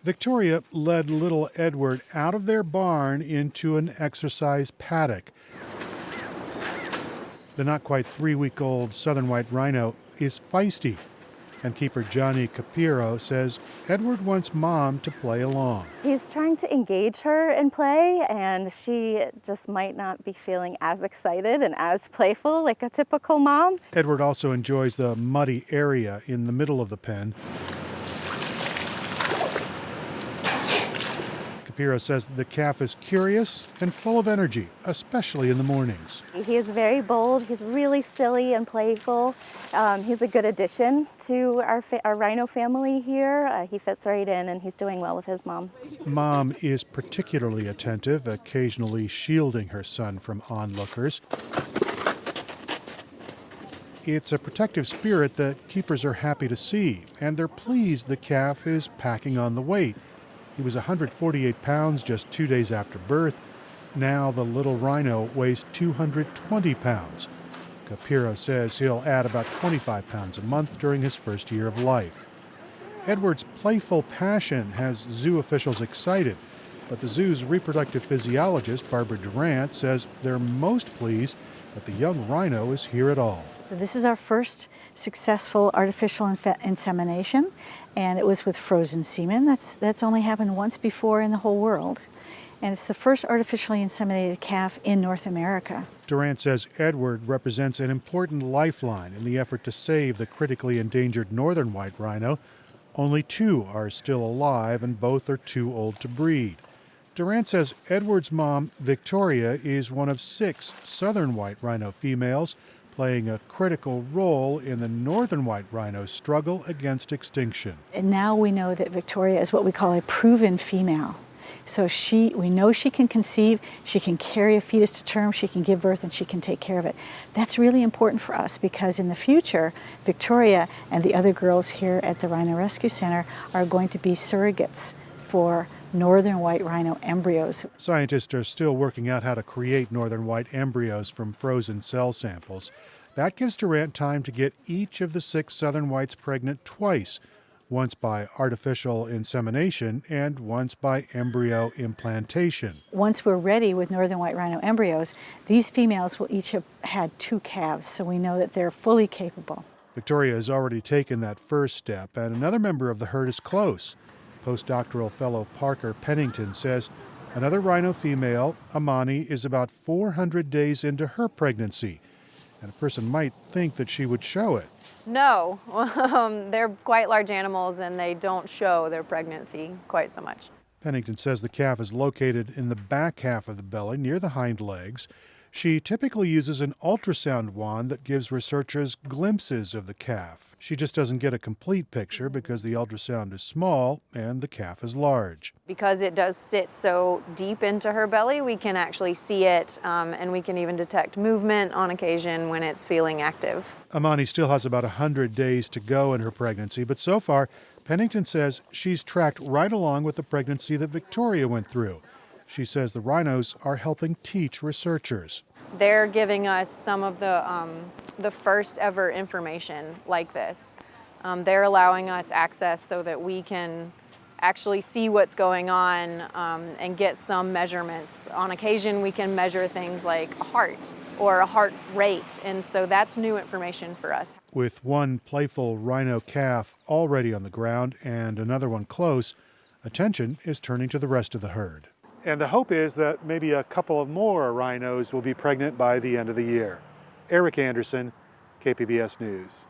Victoria led little Edward out of their barn into an exercise paddock. The not quite 3-week-old southern white rhino is feisty, and keeper Johnny Capiro says Edward wants Mom to play along. He's trying to engage her in play, and she just might not be feeling as excited and as playful like a typical mom. Edward also enjoys the muddy area in the middle of the pen. Capiro says the calf is curious and full of energy, especially in the mornings. He is very bold. He's really silly and playful. He's a good addition to our rhino family here. He fits right in, and he's doing well with his mom. Mom is particularly attentive, occasionally shielding her son from onlookers. It's a protective spirit that keepers are happy to see, and they're pleased the calf is packing on the weight. He was 148 pounds just 2 days after birth. Now the little rhino weighs 220 pounds. Capiro says he'll add about 25 pounds a month during his first year of life. Edward's playful passion has zoo officials excited, but the zoo's reproductive physiologist, Barbara Durant, says they're most pleased that the young rhino is here at all. This is our first successful artificial insemination, and it was with frozen semen. That's only happened once before in the whole world. And it's the first artificially inseminated calf in North America. Durant says Edward represents an important lifeline in the effort to save the critically endangered northern white rhino. Only 2 are still alive, and both are too old to breed. Durant says Edward's mom, Victoria, is one of 6 southern white rhino females playing a critical role in the northern white rhino's struggle against extinction. And now we know that Victoria is what we call a proven female. So we know she can conceive, she can carry a fetus to term, she can give birth, and she can take care of it. That's really important for us because in the future, Victoria and the other girls here at the Rhino Rescue Center are going to be surrogates for northern white rhino embryos. Scientists are still working out how to create northern white embryos from frozen cell samples. That gives Durant time to get each of the 6 southern whites pregnant twice, once by artificial insemination and once by embryo implantation. Once we're ready with northern white rhino embryos, these females will each have had 2 calves, so we know that they're fully capable. Victoria has already taken that first step, and another member of the herd is close. Postdoctoral fellow Parker Pennington says another rhino female, Amani, is about 400 days into her pregnancy, and a person might think that she would show it. No, they're quite large animals and they don't show their pregnancy quite so much. Pennington says the calf is located in the back half of the belly near the hind legs. She typically uses an ultrasound wand that gives researchers glimpses of the calf. She just doesn't get a complete picture because the ultrasound is small and the calf is large. Because it does sit so deep into her belly, we can actually see it, and we can even detect movement on occasion when it's feeling active. Amani still has about 100 days to go in her pregnancy, but so far, Pennington says she's tracked right along with the pregnancy that Victoria went through. She says the rhinos are helping teach researchers. They're giving us some of the first ever information like this. They're allowing us access so that we can actually see what's going on and get some measurements. On occasion, we can measure things like a heart or a heart rate, and so that's new information for us. With one playful rhino calf already on the ground and another one close, attention is turning to the rest of the herd. And the hope is that maybe a couple of more rhinos will be pregnant by the end of the year. Eric Anderson, KPBS News.